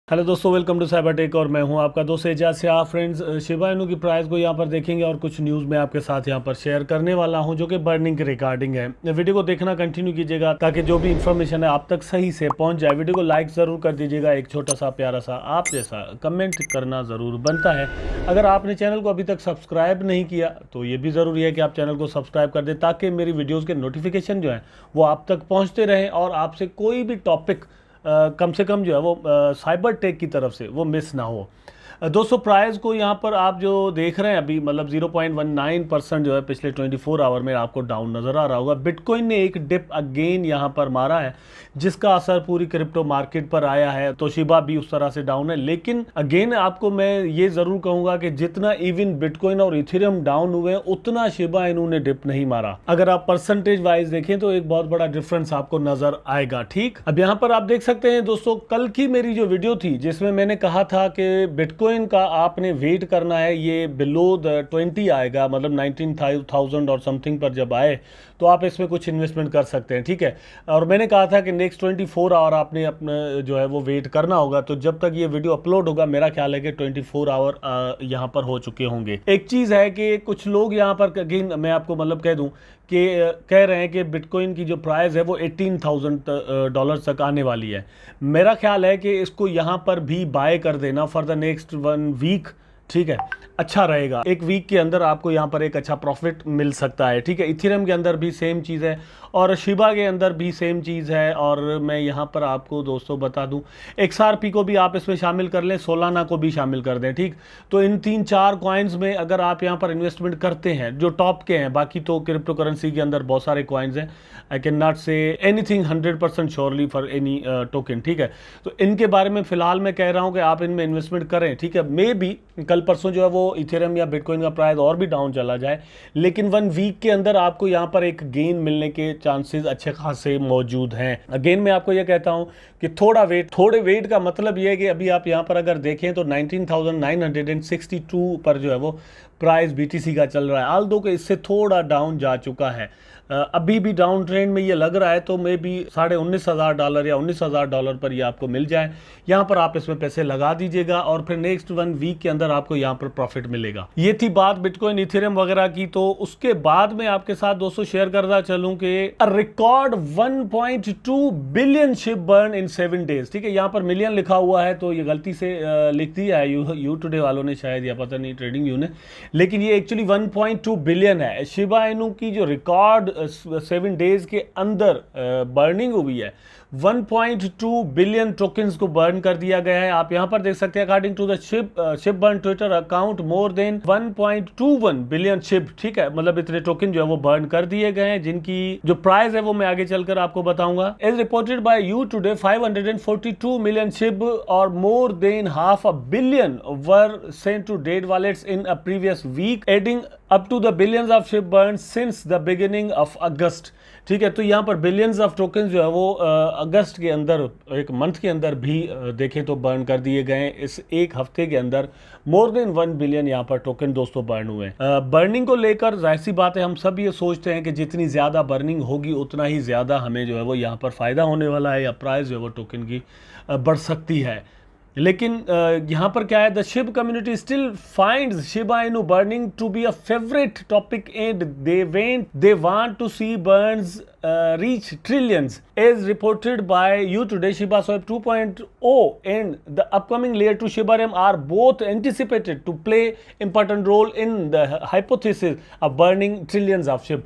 Hello दोस्तों, welcome to cyber tech और मैं हूं आपका दोस्त एजाज से। आप फ्रेंड्स शिबा इनू की प्राइस को यहां पर देखेंगे और कुछ न्यूज़ मैं आपके साथ यहां पर शेयर करने वाला हूं जो कि बर्निंग के रिगार्डिंग है। वीडियो को देखना कंटिन्यू कीजिएगा ताकि जो भी इन्फॉर्मेशन है आप तक सही से पहुंच जाए। वीडियो को लाइक ज़रूर कर दीजिएगा, एक छोटा सा प्यारा सा आप जैसा कमेंट करना ज़रूर बनता है। अगर आपने चैनल को अभी तक सब्सक्राइब नहीं किया तो ये भी ज़रूरी है कि आप चैनल को सब्सक्राइब कर दें ताकि मेरी वीडियोज़ के नोटिफिकेशन जो है वो आप तक पहुँचते रहें और आपसे कोई भी टॉपिक कम से कम जो है वो साइबर टेक की तरफ से वो मिस ना हो। दोस्तों प्राइस को यहाँ पर आप जो देख रहे हैं अभी मतलब 0.19% जो है पिछले 24 आवर में आपको डाउन नज़र आ रहा होगा। बिटकॉइन ने एक डिप अगेन यहाँ पर मारा है जिसका असर पूरी क्रिप्टो मार्केट पर आया है। तो शिबा भी उस तरह से डाउन है, लेकिन अगेन आपको मैं ये ज़रूर कहूँगा कि जितना इवन बिटकॉइन और इथेरियम डाउन हुए हैं उतना शिबा इन्होंने डिप नहीं मारा। अगर आप परसेंटेज वाइज देखें तो एक बहुत बड़ा डिफरेंस आपको नज़र आएगा। ठीक, अब यहाँ पर आप देख सकते हैं दोस्तों, कल की मेरी जो वीडियो थी जिसमें मैंने कहा था कि बिटकॉइन का आपने वेट करना है, ये बिलो द 20 आएगा, मतलब 19,000 और समथिंग पर जब आए तो आप इसमें कुछ इन्वेस्टमेंट कर सकते हैं। ठीक है, और मैंने कहा था कि नेक्स्ट 24 आवर आपने अपना जो है वो वेट करना होगा। तो जब तक ये वीडियो अपलोड होगा मेरा ख्याल है कि 24 आवर यहाँ पर हो चुके होंगे। एक चीज़ है कि कुछ लोग यहाँ पर अगेन मैं आपको मतलब कह दूँ कि कह रहे हैं कि बिटकॉइन की जो प्राइस है वो $18,000 तक आने वाली है। मेरा ख्याल है कि इसको यहाँ पर भी बाय कर देना फॉर द नेक्स्ट 1 वीक, ठीक है, अच्छा रहेगा। एक वीक के अंदर आपको यहाँ पर एक अच्छा प्रॉफिट मिल सकता है। ठीक है, इथेरियम के अंदर भी सेम चीज़ है और शिबा के अंदर भी सेम चीज़ है। और मैं यहाँ पर आपको दोस्तों बता दूँ, XRP को भी आप इसमें शामिल कर लें, सोलाना को भी शामिल कर दें। ठीक, तो इन 3-4 कॉइन्स में अगर आप यहाँ पर इन्वेस्टमेंट करते हैं जो टॉप के हैं, बाकी तो क्रिप्टो करेंसी के अंदर बहुत सारे कॉइन्स हैं, I can not say anything 100% surely for any token. ठीक है, तो इनके बारे में फिलहाल मैं कह रहा हूँ कि आप इनमें इन्वेस्टमेंट करें। ठीक है, मे बी कल परसों जो है वो इथेरियम या बिटकॉइन का प्राइस और भी डाउन चला जाए, लेकिन 1 वीक के अंदर आपको यहाँ पर एक गेन मिलने के चांसेस अच्छे खासे मौजूद हैं। अगेन मैं आपको ये कहता हूँ कि थोड़े वेट का मतलब ये है कि अभी आप यहाँ पर अगर देखें तो 19,962 पर जो है वो प्राइस BTC का चल रहा है, आल दो कि इससे थोड़ा डाउन जा चुका है। अभी भी डाउन ट्रेंड में ये लग रहा है, तो मे बी $19,500 या $19,000 पर ये आपको मिल जाए। यहाँ पर आप इसमें पैसे लगा दीजिएगा और फिर नेक्स्ट 1 वीक के अंदर आपको यहाँ पर प्रॉफिट मिलेगा। ये थी बात बिटकॉइन इथेरियम वगैरह की। तो उसके बाद में आपके साथ दोस्तों शेयर करता चलूं कि रिकॉर्ड 1.2 बिलियन शिप बर्न इन 7 डेज। ठीक है, यहाँ पर मिलियन लिखा हुआ है तो ये गलती से लिख दिया है यू टुडे वालों ने शायद, या पता नहीं ट्रेडिंग व्यू ने, लेकिन ये एक्चुअली 1.2 बिलियन है। शिबा इनू की जो रिकॉर्ड 7 डेज के अंदर बर्निंग हुई है, 1.2 बिलियन टोकन्स को बर्न कर दिया गया है। आप यहां पर देख सकते हैं according to the Shib burn Twitter account more than 1.21 billion Shib. ठीक है, मतलब इतने टोकन जो है वो बर्न कर दिए गए हैं जिनकी जो प्राइस है वो मैं आगे चलकर आपको बताऊंगा। As reported by you today 542 million SHIB और more than half a billion were sent to dead wallets in a previous week, adding up to the billions of SHIB burn since the beginning of August. ठीक है, तो यहाँ पर billions of token जो है वो अगस्त के अंदर, एक मंथ के अंदर भी देखें तो बर्न कर दिए गए। इस एक हफ्ते के अंदर मोर देन 1 बिलियन यहाँ पर टोकन दोस्तों बर्न हुए। बर्निंग को लेकर जाहिर सी बात है हम सब ये सोचते हैं कि जितनी ज़्यादा बर्निंग होगी उतना ही ज़्यादा हमें जो है वो यहाँ पर फ़ायदा होने वाला है या प्राइस जो है वो टोकन की बढ़ सकती है। लेकिन यहाँ पर क्या है, the Shib community still finds Shiba Inu burning to be a favourite topic and they want to see burns reach trillions. As reported by you today, Shiba Swap 2.0 and the upcoming layer 2 Shibarium are both anticipated to play important role in the hypothesis of burning trillions of SHIB.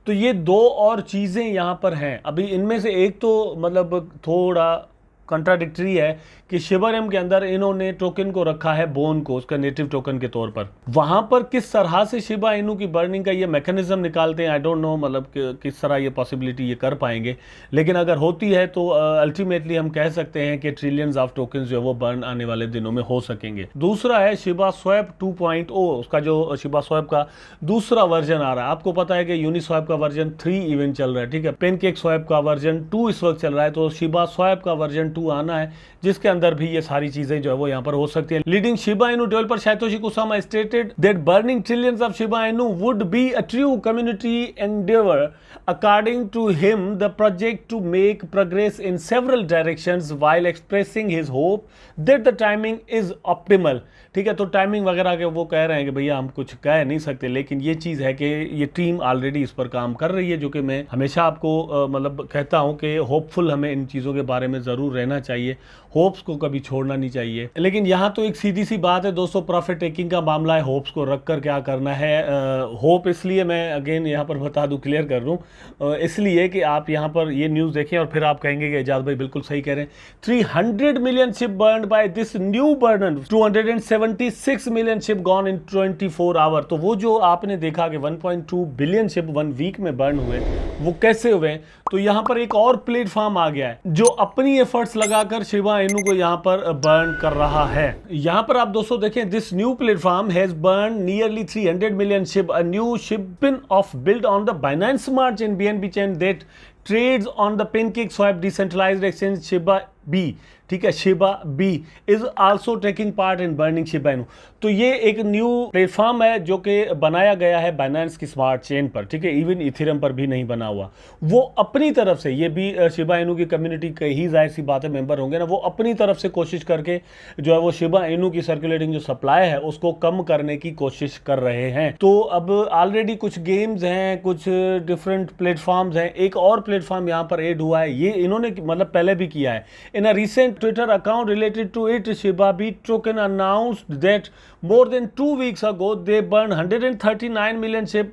तो ये दो और चीज़ें यहाँ पर हैं। अभी इनमें से एक तो मतलब थोड़ा कंट्राडिक्टरी है कि शिबरियम के अंदर इन्होंने टोकन को रखा है बोन को उसका नेटिव टोकन के तौर पर। वहां पर किस तरह से शिबा इनू की बर्निंग का ये मैकेनिज्म निकालते हैं आई डोंट नो, मतलब किस तरह ये पॉसिबिलिटी ये कर पाएंगे, लेकिन अगर होती है तो अल्टीमेटली हम कह सकते हैं कि ट्रिलियंस ऑफ टोकन जो है वो बर्न आने वाले दिनों में हो सकेंगे। दूसरा है शिबा स्वैप 2.0, उसका जो शिबा स्वैप का दूसरा वर्जन आ रहा है। आपको पता है कि यूनिस्वैप का वर्जन 3 इवेंट चल रहा है। ठीक है, पेनकेक स्वैप का वर्जन 2 इस वक्त चल रहा है, तो शिबा स्वैप का वर्जन 2 आना है, जिसके अंदर भी ये सारी चीजें जो है वो यहाँ पर हो सकती है। Leading Shiba Inu developer Satoshi Kusama stated that burning trillions of Shiba Inu would be a true community Endeavour. According to him, the project to make progress in several directions while expressing his hope that the timing is optimal। ठीक है, तो timing वगैरह के वो कह रहे हैं कि भैया हम कुछ कह नहीं सकते, लेकिन ये चीज़ है कि ये टीम ऑलरेडी इस पर काम कर रही है, जो कि मैं हमेशा आपको मतलब कहता हूं कि होपफुल हमें इन चीज़ों के बारे में ज़रूर रहना चाहिए, होप्स को कभी छोड़ना नहीं चाहिए। लेकिन यहाँ तो एक सीधी सी बात है दोस्तों, प्रॉफिट टेकिंग का मामला है, होप्स को रख कर क्या करना है। होप इसलिए मैं अगेन यहाँ पर बता दूँ, क्लियर कर दूँ, इसलिए कि आप यहाँ पर ये न्यूज़ देखें और फिर आप कहेंगे कि एजाज भाई बिल्कुल सही कह रहे हैं। 300 million Shib burned by this new burner, 276 million Shib gone in 24 hour. तो वो जो आपने देखा कि 1.2 बिलियन शिप 1 वीक में बर्न हुए, वो कैसे हुए? तो यहाँ पर एक और प्लेटफॉर्म आ गया है जो अपनी एफर्ट्स लगाकर शिबा इनू को यहाँ पर बर्न कर रहा है। यहाँ पर आप दोस्तों देखें, this new platform has burn nearly 300 million Shib, a new shipping of build on the Binance smart chain BNB chain that trades on the PancakeSwap decentralised exchange Shiba B. ठीक है, Shiba B is also taking part in burning Shiba Inu. तो ये एक new platform है जो कि बनाया गया है बाइनेंस की स्मार्ट चेन पर। ठीक है, इवन इथेरियम पर भी नहीं बना हुआ। वो अपनी तरफ से, ये भी शिबा इनू की कम्युनिटी के ही जाहिर सी बात है मेंबर होंगे ना, वो अपनी तरफ से कोशिश करके जो है वो शिबा इनू की सर्कुलेटिंग जो सप्लाई है उसको कम करने की कोशिश कर रहे हैं। तो अब ऑलरेडी कुछ गेम्स हैं, कुछ डिफरेंट प्लेटफॉर्म्स हैं, एक और प्लेटफॉर्म यहाँ पर एड हुआ है, ये इन्होंने मतलब पहले भी किया है। In a recent Twitter account related to it, Shiba B token announced that more than 2 weeks ago they burned 139 million SHIB,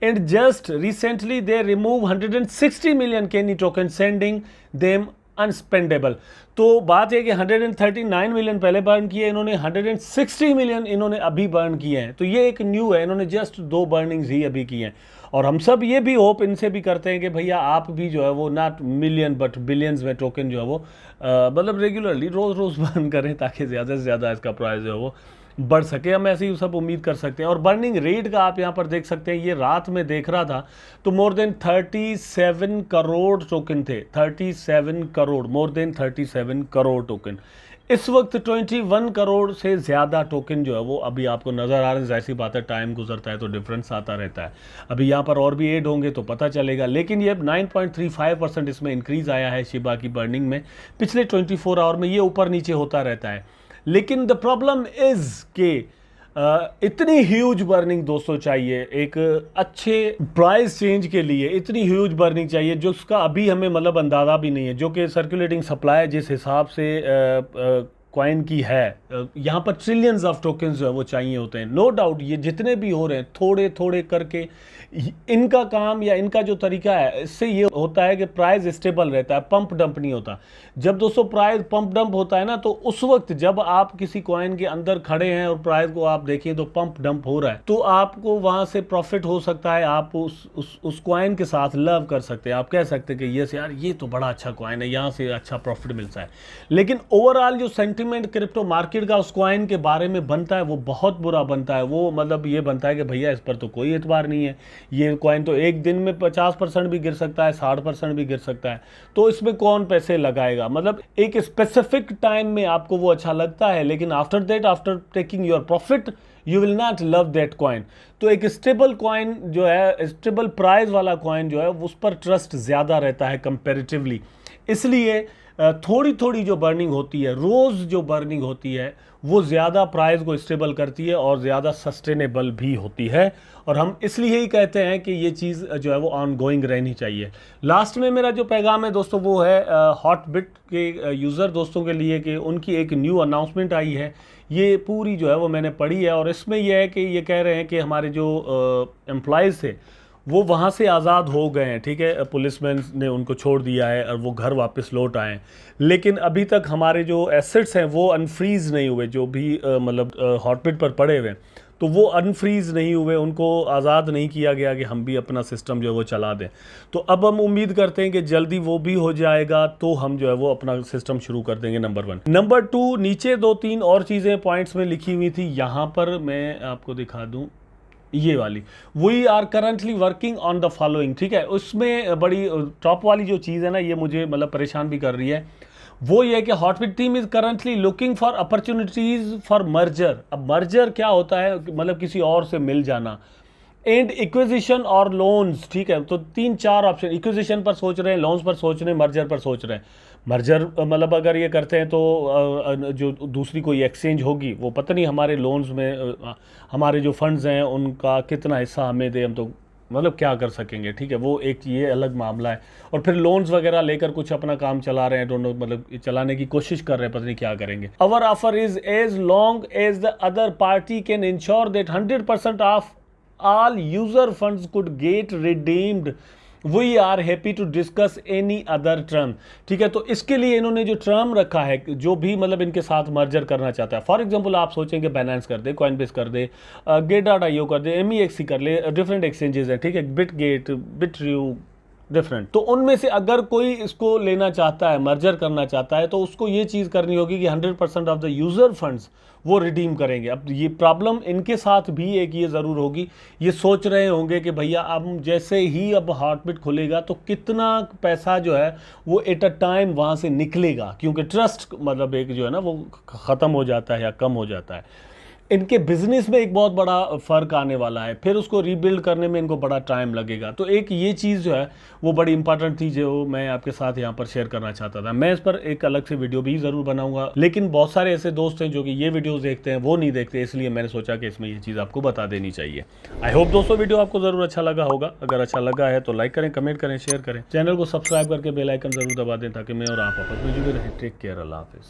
and just recently they removed 160 million Kenny tokens, sending them unspendable। तो बात है कि 139 million पहले burn किए इन्होंने, 160 million इन्होंने अभी burn किए हैं। तो ये एक न्यू है, इन्होंने जस्ट 2 बर्निंग्स ही अभी की हैं। और हम सब ये भी होप इनसे भी करते हैं कि भैया आप भी जो है वो नॉट मिलियन बट बिलियंस में टोकन जो है वो मतलब रेगुलरली रोज़ बर्न करें, ताकि ज़्यादा से ज़्यादा इसका प्राइस जो है वो बढ़ सके। हम ऐसे ही सब उम्मीद कर सकते हैं। और बर्निंग रेट का आप यहाँ पर देख सकते हैं, ये रात में देख रहा था तो मोर देन 37 करोड़ टोकन थे, 37 crore, more than 37 crore token. इस वक्त 21 करोड़ से ज़्यादा टोकन जो है वो अभी आपको नज़र आ रहे हैं। जाहिर सी बात है, टाइम गुजरता है तो डिफरेंस आता रहता है। अभी यहाँ पर और भी ऐड होंगे तो पता चलेगा। लेकिन ये 9.35% इसमें इंक्रीज़ आया है शिबा की बर्निंग में पिछले 24 आवर में। ये ऊपर नीचे होता रहता है। लेकिन द प्रॉब्लम इज़ के इतनी ह्यूज बर्निंग दोस्तों चाहिए, एक अच्छे प्राइस चेंज के लिए इतनी ह्यूज बर्निंग चाहिए जो उसका अभी हमें मतलब अंदाज़ा भी नहीं है, जो कि सर्कुलेटिंग सप्लाई जिस हिसाब से कॉइन की है, यहाँ पर ट्रिलियंस ऑफ टोकन्स जो है वो चाहिए होते हैं। नो डाउट ये जितने भी हो रहे हैं थोड़े थोड़े करके, इनका काम या इनका जो तरीका है इससे ये होता है कि प्राइस स्टेबल रहता है, पंप डंप नहीं होता। जब दोस्तों प्राइस पंप डंप होता है ना, तो उस वक्त जब आप किसी कॉइन के अंदर खड़े हैं और प्राइस को आप देखें तो पंप डंप हो रहा है, तो आपको वहाँ से प्रॉफिट हो सकता है। आप उस कॉइन के साथ लव कर सकते हैं, आप कह सकते हैं कि यस यार ये तो बड़ा अच्छा कॉइन है, यहाँ से अच्छा प्रॉफिट मिलता है। लेकिन ओवरऑल जो सेंटिमेंट क्रिप्टो मार्केट का उस कॉइन के बारे में बनता है वो बहुत बुरा बनता है। वो मतलब ये बनता है कि भैया इस पर तो कोई एतबार नहीं है, ये कॉइन तो एक दिन में 50% भी गिर सकता है, 60% भी गिर सकता है, तो इसमें कौन पैसे लगाएगा। मतलब एक स्पेसिफिक टाइम में आपको वो अच्छा लगता है, लेकिन after that, after taking your profit, you will not love that coin. तो एक स्टेबल कॉइन जो है, स्टेबल प्राइस वाला कॉइन जो है, उस पर ट्रस्ट ज़्यादा रहता है कंपेरेटिवली। इसलिए थोड़ी थोड़ी जो बर्निंग होती है, रोज़ जो बर्निंग होती है, वो ज़्यादा प्राइस को स्टेबल करती है और ज़्यादा सस्टेनेबल भी होती है। और हम इसलिए ही कहते हैं कि ये चीज़ जो है वो ऑन गोइंग रहनी चाहिए। लास्ट में मेरा जो पैगाम है दोस्तों वो है हॉटबिट के यूज़र दोस्तों के लिए कि उनकी एक न्यू अनाउंसमेंट आई है। ये पूरी जो है वो मैंने पढ़ी है और इसमें यह है कि ये कह रहे हैं कि हमारे जो एम्प्लॉयज़ थे वो वहाँ से आज़ाद हो गए हैं। ठीक है, पुलिसमैन ने उनको छोड़ दिया है और वो घर वापस लौट आए हैं। लेकिन अभी तक हमारे जो एसेट्स हैं वो अनफ्रीज़ नहीं हुए, जो भी मतलब हॉटबिट पर पड़े हुए, तो वो अनफ्रीज़ नहीं हुए, उनको आज़ाद नहीं किया गया कि हम भी अपना सिस्टम जो है वो चला दें। तो अब हम उम्मीद करते हैं कि जल्दी वो भी हो जाएगा, तो हम जो है वो अपना सिस्टम शुरू कर देंगे। नंबर 1। नंबर 2, नीचे 2-3 और चीज़ें पॉइंट्स में लिखी हुई थी, यहाँ पर मैं आपको दिखा दूँ। ये वाली, we are currently working on the following. ठीक है, उसमें बड़ी टॉप वाली जो चीज़ है ना, ये मुझे मतलब परेशान भी कर रही है। वो ये है कि Hotbit team is currently looking for opportunities for merger. अब मर्जर क्या होता है, मतलब किसी और से मिल जाना, एंड इक्विजिशन और लोन्स, ठीक है। तो 3-4 ऑप्शन, इक्विजिशन पर सोच रहे हैं, लोन्स पर सोच रहे हैं, मर्जर पर सोच रहे हैं। मर्जर मतलब अगर ये करते हैं तो जो दूसरी कोई एक्सचेंज होगी वो पता नहीं हमारे लोन्स में हमारे जो फंड्स हैं उनका कितना हिस्सा हमें दे, हम तो मतलब क्या कर सकेंगे, ठीक है। वो एक ये अलग मामला है। और फिर लोन्स वगैरह लेकर कुछ अपना काम चला रहे हैं, दोनों मतलब चलाने की कोशिश कर रहे हैं, पता नहीं क्या करेंगे। Our offer is as long as the other party can ensure that 100% of all user funds could get redeemed, we are happy to discuss any other term। ठीक है, तो इसके लिए इन्होंने जो टर्म रखा है, जो भी मतलब इनके साथ मर्जर करना चाहता है, फॉर एग्जांपल आप सोचेंगे बाइनेंस कर दे, कॉइनबेस कर दे, गेट.io कर दे, MEXC कर ले, डिफरेंट एक्सचेंजेस हैं, ठीक है, बिटगेट, बिट्रियो, डिफरेंट। तो उनमें से अगर कोई इसको लेना चाहता है, मर्जर करना चाहता है, तो उसको ये चीज़ करनी होगी कि 100% ऑफ द यूज़र फंड्स वो रिडीम करेंगे। अब ये प्रॉब्लम इनके साथ भी एक ये ज़रूर होगी, ये सोच रहे होंगे कि भैया अब जैसे ही अब हॉटबिट खुलेगा तो कितना पैसा जो है वो एट अ टाइम वहाँ से निकलेगा, क्योंकि ट्रस्ट मतलब एक जो है ना वो ख़त्म हो जाता है या कम हो जाता है। इनके बिजनेस में एक बहुत बड़ा फ़र्क आने वाला है, फिर उसको रीबिल्ड करने में इनको बड़ा टाइम लगेगा। तो एक ये चीज़ जो है वो बड़ी इंपॉर्टेंट थी जो मैं आपके साथ यहाँ पर शेयर करना चाहता था। मैं इस पर एक अलग से वीडियो भी ज़रूर बनाऊंगा, लेकिन बहुत सारे ऐसे दोस्त हैं जो कि ये वीडियोस देखते हैं वो नहीं देखते, इसलिए मैंने सोचा कि इसमें ये चीज़ आपको बता देनी चाहिए। आई होप दोस्तों वीडियो आपको ज़रूर अच्छा लगा होगा। अगर अच्छा लगा है तो लाइक करें, कमेंट करें, शेयर करें, चैनल को सब्सक्राइब करके बेल आइकन ज़रूर दबा दें ताकि मैं और आप आपस में जुड़े रहें। टेक केयर, अल्लाह हाफिज़।